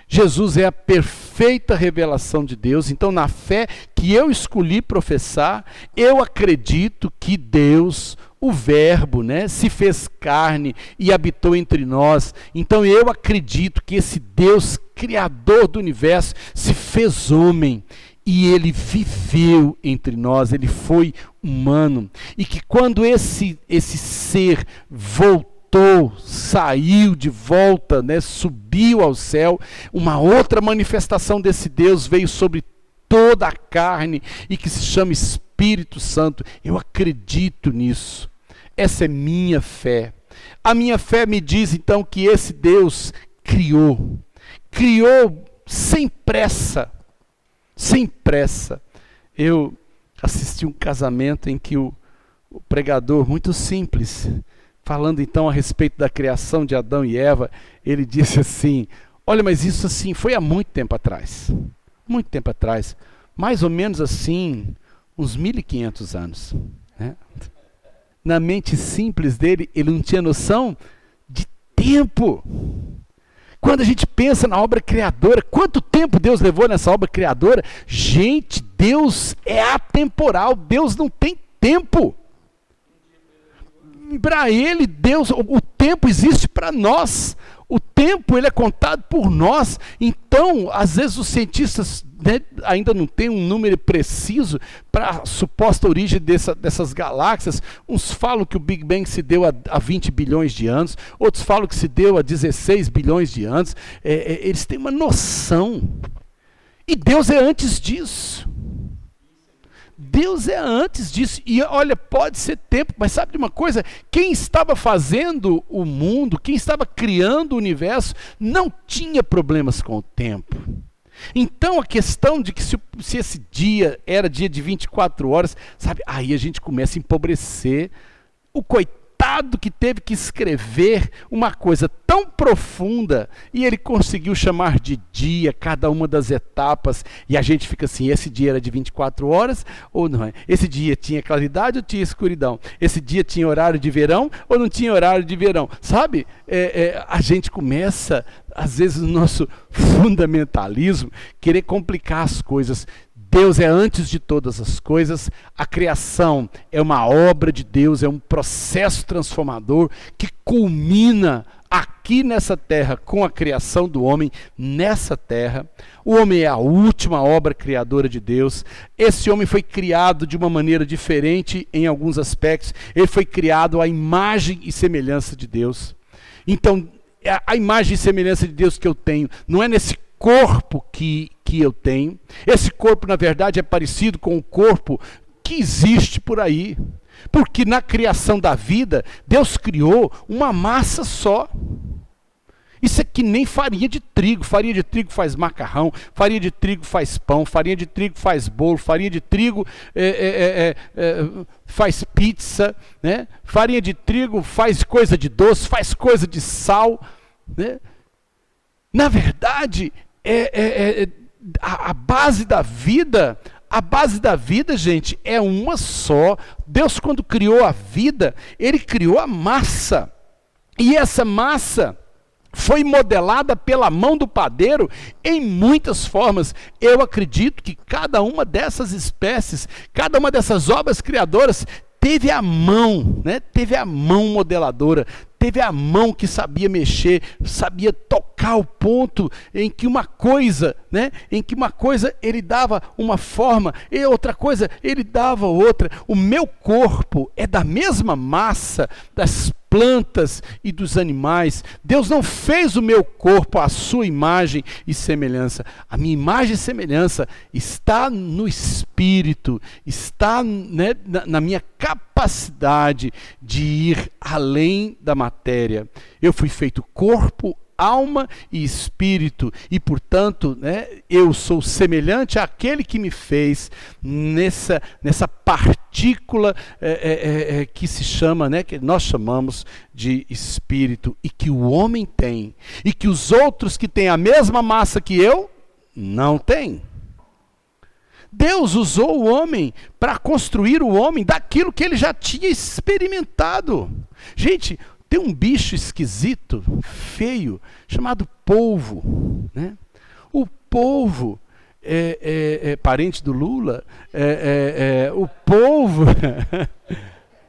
Jesus é a perfeita revelação de Deus. Então, na fé que eu escolhi professar, eu acredito que Deus, o Verbo, né, se fez carne e habitou entre nós. Então eu acredito que esse Deus, Criador do universo, se fez homem e ele viveu entre nós, ele foi humano. E que quando esse ser voltou, saiu de volta, né, subiu ao céu, uma outra manifestação desse Deus veio sobre toda a carne e que se chama Espírito Santo. Eu acredito nisso. Essa é minha fé. A minha fé me diz então que esse Deus criou sem pressa. Sem pressa. Eu assisti um casamento em que o pregador, muito simples, falando então a respeito da criação de Adão e Eva, ele disse assim: olha, mas isso assim foi há muito tempo atrás. Muito tempo atrás. Mais ou menos assim, uns 1500 anos. Né? Na mente simples dele, ele não tinha noção de tempo. Quando a gente pensa na obra criadora, quanto tempo Deus levou nessa obra criadora? Gente, Deus é atemporal, Deus não tem tempo. Para ele, Deus, o tempo existe para nós. O tempo ele é contado por nós. Então, às vezes os cientistas, né, ainda não têm um número preciso para a suposta origem dessas galáxias. Uns falam que o Big Bang se deu há 20 bilhões de anos, outros falam que se deu há 16 bilhões de anos. Eles têm uma noção. E Deus é antes disso. Deus é antes disso. E olha, pode ser tempo, mas sabe de uma coisa? Quem estava fazendo o mundo, quem estava criando o universo, não tinha problemas com o tempo. Então a questão de que se esse dia era dia de 24 horas, sabe? Aí a gente começa a empobrecer. O coitado que teve que escrever uma coisa tão profunda e ele conseguiu chamar de dia cada uma das etapas, e a gente fica assim: esse dia era de 24 horas ou não é? Esse dia tinha claridade ou tinha escuridão? Esse dia tinha horário de verão ou não tinha horário de verão? Sabe? A gente começa, às vezes, no nosso fundamentalismo, querer complicar as coisas. Deus é antes de todas as coisas, a criação é uma obra de Deus, é um processo transformador que culmina aqui nessa terra com a criação do homem nessa terra. O homem é a última obra criadora de Deus. Esse homem foi criado de uma maneira diferente em alguns aspectos. Ele foi criado à imagem e semelhança de Deus. Então, a imagem e semelhança de Deus que eu tenho não é nesse corpo que eu tenho. Esse corpo, na verdade, é parecido com o corpo que existe por aí. Porque na criação da vida, Deus criou uma massa só. Isso é que nem farinha de trigo. Farinha de trigo faz macarrão, farinha de trigo faz pão, farinha de trigo faz bolo, farinha de trigo faz pizza, né? Farinha de trigo faz coisa de doce, faz coisa de sal, né? Na verdade, a base da vida, gente, é uma só. Deus, quando criou a vida, ele criou a massa. E essa massa foi modelada pela mão do padeiro em muitas formas. Eu acredito que cada uma dessas espécies, cada uma dessas obras criadoras, teve a mão, né? Teve a mão modeladora, teve a mão que sabia mexer, sabia tocar o ponto em que uma coisa, né, ele dava uma forma, e outra coisa ele dava outra. O meu corpo é da mesma massa das plantas e dos animais. Deus não fez o meu corpo à sua imagem e semelhança. A minha imagem e semelhança está no Espírito, está, né, na minha capacidade de ir além da matéria. Eu fui feito corpo, alma e espírito, e portanto, né, eu sou semelhante àquele que me fez nessa partícula que se chama, né, que nós chamamos de espírito, e que o homem tem, e que os outros que têm a mesma massa que eu, não têm. Deus usou o homem para construir o homem daquilo que ele já tinha experimentado. Gente, tem um bicho esquisito, feio, chamado polvo, né? O polvo é parente do Lula. O polvo...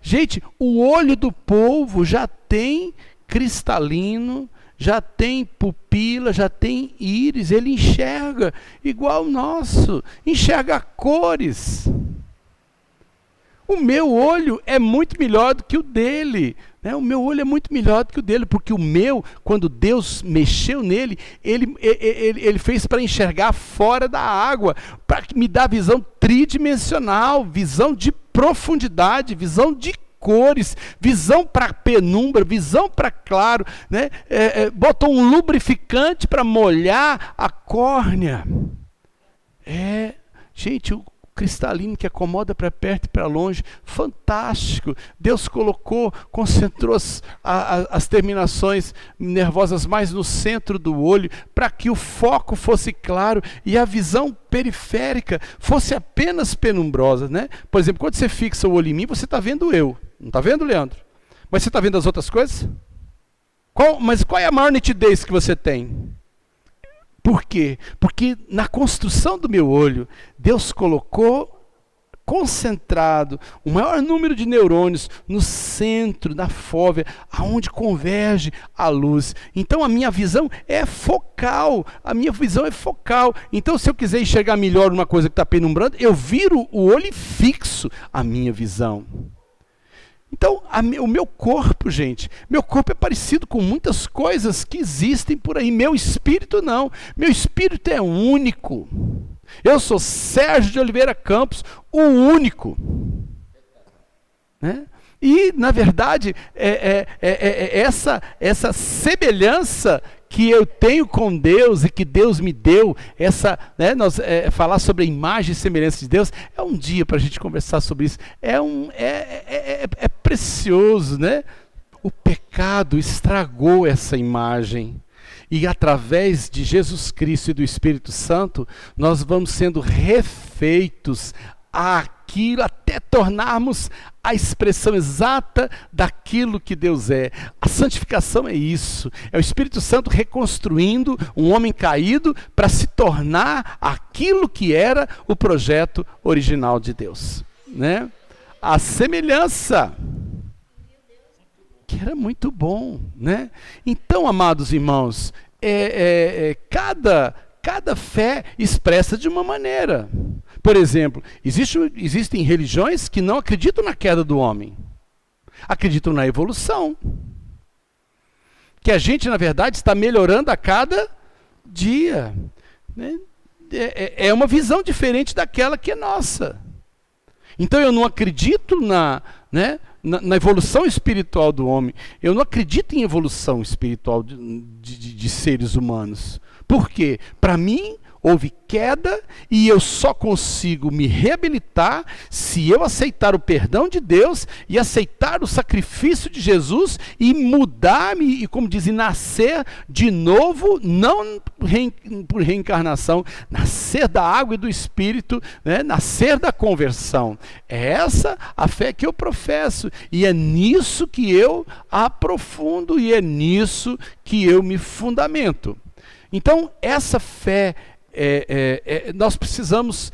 Gente, o olho do polvo já tem cristalino, já tem pupila, já tem íris, ele enxerga igual o nosso, enxerga cores. O meu olho é muito melhor do que o dele, né? O meu olho é muito melhor do que o dele, porque o meu, quando Deus mexeu nele, ele fez para enxergar fora da água, para me dar visão tridimensional, visão de profundidade, visão de cores, visão para penumbra, visão para claro, né? Botou um lubrificante para molhar a córnea. Gente, o cristalino que acomoda para perto e para longe, fantástico. Deus concentrou as terminações nervosas mais no centro do olho, para que o foco fosse claro e a visão periférica fosse apenas penumbrosa, né? Por exemplo, quando você fixa o olho em mim, você está vendo eu, não está vendo, Leandro? Mas você está vendo as outras coisas? Mas qual é a maior nitidez que você tem? Por quê? Porque na construção do meu olho, Deus colocou concentrado o maior número de neurônios no centro da fóvea, aonde converge a luz. Então a minha visão é focal, Então se eu quiser enxergar melhor uma coisa que está penumbrando, eu viro o olho e fixo a minha visão. Então, o meu corpo, gente, meu corpo é parecido com muitas coisas que existem por aí. Meu espírito não. Meu espírito é único. Eu sou Sérgio de Oliveira Campos, o único. Né? E, na verdade, essa semelhança que eu tenho com Deus e que Deus me deu, falar sobre a imagem e semelhança de Deus, é um dia para a gente conversar sobre isso. É precioso, né? O pecado estragou essa imagem. E através de Jesus Cristo e do Espírito Santo, nós vamos sendo refeitos àquilo, até tornarmos a expressão exata daquilo que Deus é. A santificação é isso. É o Espírito Santo reconstruindo um homem caído para se tornar aquilo que era o projeto original de Deus, né? A semelhança, que era muito bom, né? Então, amados irmãos, cada fé expressa de uma maneira. Por exemplo, existem religiões que não acreditam na queda do homem, acreditam na evolução, que a gente, na verdade, está melhorando a cada dia, né? É uma visão diferente daquela que é nossa. Então eu não acredito na evolução espiritual do homem. Eu não acredito em evolução espiritual de seres humanos. Por quê? Para mim, houve queda e eu só consigo me reabilitar se eu aceitar o perdão de Deus e aceitar o sacrifício de Jesus e mudar-me e, como dizem, nascer de novo, não por reencarnação, nascer da água e do Espírito, né? Nascer da conversão. É essa a fé que eu professo e é nisso que eu aprofundo e é nisso que eu me fundamento. Então, essa fé, nós precisamos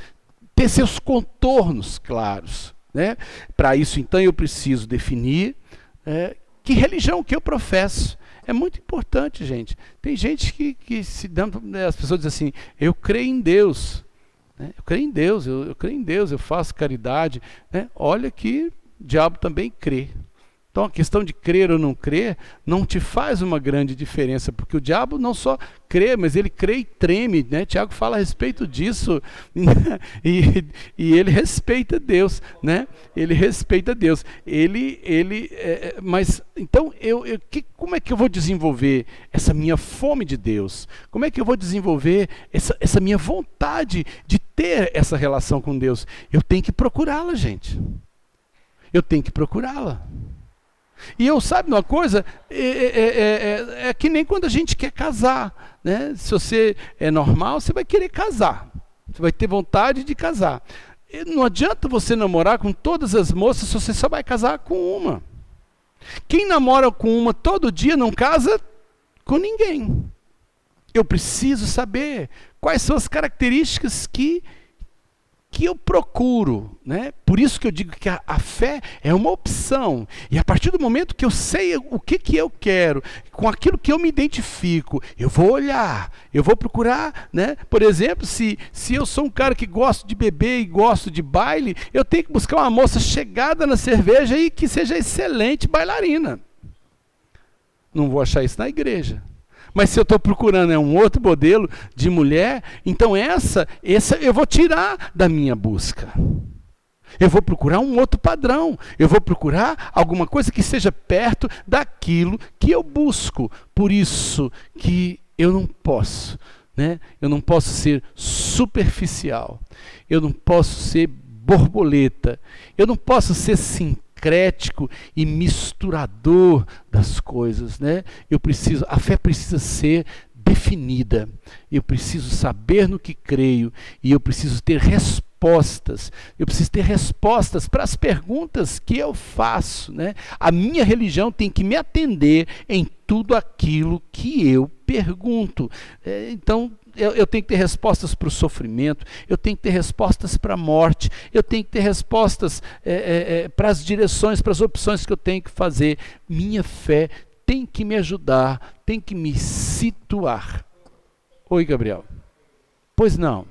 ter seus contornos claros, né? Para isso, então, eu preciso definir Que religião que eu professo? É muito importante, gente. Tem gente que se dá, as pessoas dizem assim, eu creio em Deus. Né? Eu creio em Deus, eu creio em Deus, eu faço caridade. Né? Olha que o diabo também crê. Então a questão de crer ou não crer não te faz uma grande diferença, porque o diabo não só crê, mas ele crê e treme, né? Tiago fala a respeito disso, e ele respeita Deus, né? Ele respeita Deus. Mas então como é que eu vou desenvolver essa minha fome de Deus? Como é que eu vou desenvolver essa minha vontade de ter essa relação com Deus? Eu tenho que procurá-la, gente. Eu tenho que procurá-la. E eu, sabe uma coisa, é que nem quando a gente quer casar, né? Se você é normal, você vai querer casar, você vai ter vontade de casar. E não adianta você namorar com todas as moças se você só vai casar com uma. Quem namora com uma todo dia não casa com ninguém. Eu preciso saber quais são as características que eu procuro, né? Por isso que eu digo que a fé é uma opção, e a partir do momento que eu sei o que eu quero, com aquilo que eu me identifico, eu vou olhar, eu vou procurar, né? Por exemplo, se eu sou um cara que gosto de beber e gosto de baile, eu tenho que buscar uma moça chegada na cerveja e que seja excelente bailarina. Não vou achar isso na igreja. Mas se eu estou procurando um outro modelo de mulher, então essa eu vou tirar da minha busca. Eu vou procurar um outro padrão. Eu vou procurar alguma coisa que seja perto daquilo que eu busco. Por isso que eu não posso, né? Eu não posso ser superficial. Eu não posso ser borboleta. Eu não posso ser sincrético e misturador das coisas, né? A fé precisa ser definida. Eu preciso saber no que creio e eu preciso ter respostas. Eu preciso ter respostas para as perguntas que eu faço, né? A minha religião tem que me atender em tudo aquilo que eu pergunto. Então, eu tenho que ter respostas para o sofrimento, eu tenho que ter respostas para a morte, eu tenho que ter respostas para as direções, para as opções que eu tenho que fazer. Minha fé tem que me ajudar, tem que me situar. Oi, Gabriel. Pois não.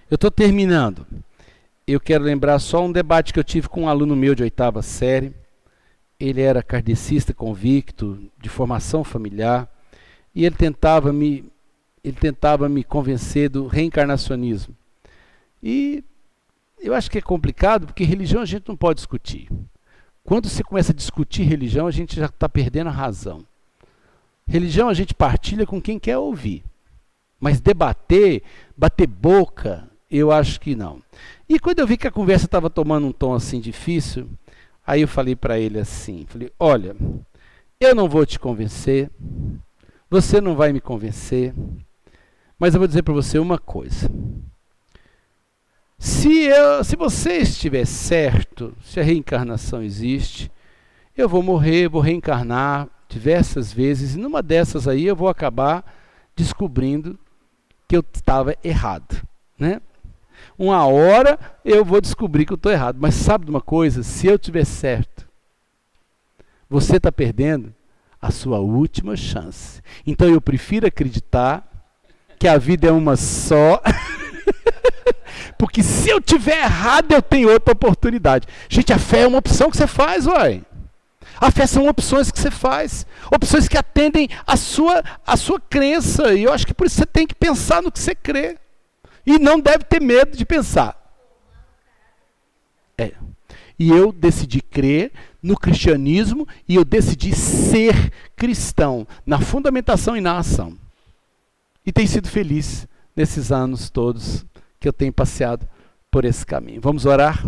Eu estou terminando. Eu quero lembrar só um debate que eu tive com um aluno meu de 8ª série. Ele era kardecista convicto, de formação familiar. E ele tentava me convencer do reencarnacionismo. E eu acho que é complicado, porque religião a gente não pode discutir. Quando você começa a discutir religião, a gente já está perdendo a razão. Religião a gente partilha com quem quer ouvir. Mas bater boca, eu acho que não. E quando eu vi que a conversa estava tomando um tom assim difícil, aí eu falei para ele assim, olha, eu não vou te convencer, você não vai me convencer, mas eu vou dizer para você uma coisa. Se você estiver certo, se a reencarnação existe, eu vou morrer, vou reencarnar diversas vezes, e numa dessas aí eu vou acabar descobrindo que eu estava errado, né? Uma hora eu vou descobrir que eu estou errado, mas sabe de uma coisa? Se eu estiver certo, você está perdendo a sua última chance. Então eu prefiro acreditar que a vida é uma só, porque se eu tiver errado, eu tenho outra oportunidade. Gente, a fé é uma opção que você faz, uai. A fé são opções que você faz, opções que atendem a sua crença, e eu acho que por isso você tem que pensar no que você crê, e não deve ter medo de pensar. E eu decidi crer no cristianismo e eu decidi ser cristão, na fundamentação e na ação. E tenho sido feliz nesses anos todos que eu tenho passeado por esse caminho. Vamos orar?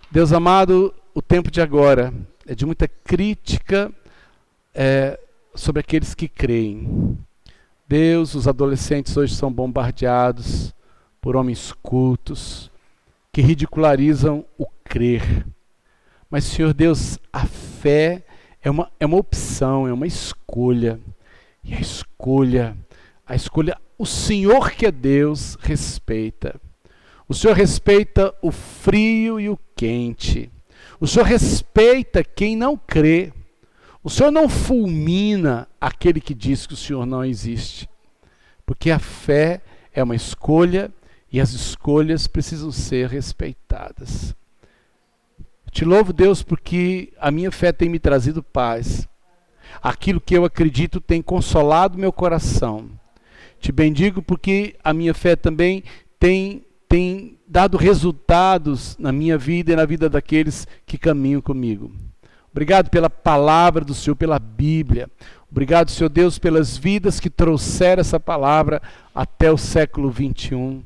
Deus amado, o tempo de agora é de muita crítica sobre aqueles que creem. Deus, os adolescentes hoje são bombardeados por homens cultos, que ridicularizam o crer. Mas, Senhor Deus, a fé é uma opção, é uma escolha. E a escolha, o Senhor que é Deus, respeita. O Senhor respeita o frio e o quente. O Senhor respeita quem não crê. O Senhor não fulmina aquele que diz que o Senhor não existe. Porque a fé é uma escolha e as escolhas precisam ser respeitadas. Te louvo, Deus, porque a minha fé tem me trazido paz. Aquilo que eu acredito tem consolado meu coração. Te bendigo porque a minha fé também tem dado resultados na minha vida e na vida daqueles que caminham comigo. Obrigado pela palavra do Senhor, pela Bíblia. Obrigado, Senhor Deus, pelas vidas que trouxeram essa palavra até o século 21.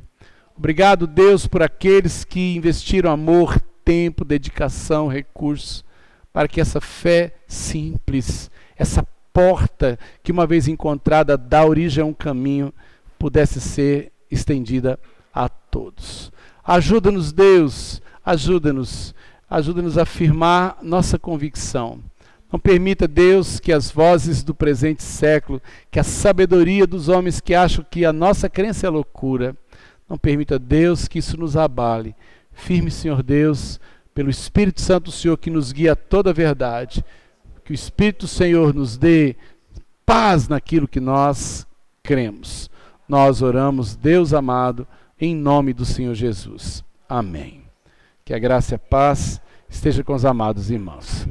Obrigado, Deus, por aqueles que investiram amor, tempo, dedicação, recursos, para que essa fé simples, essa porta que uma vez encontrada dá origem a um caminho, pudesse ser estendida a todos. Ajuda-nos, Deus, ajuda-nos a afirmar nossa convicção. Não permita, Deus, que as vozes do presente século, que a sabedoria dos homens que acham que a nossa crença é loucura, não permita, Deus, que isso nos abale. Firme, Senhor Deus, pelo Espírito Santo do Senhor que nos guia a toda a verdade. Que o Espírito do Senhor nos dê paz naquilo que nós cremos. Nós oramos, Deus amado, em nome do Senhor Jesus. Amém. Que a graça e a paz esteja com os amados irmãos.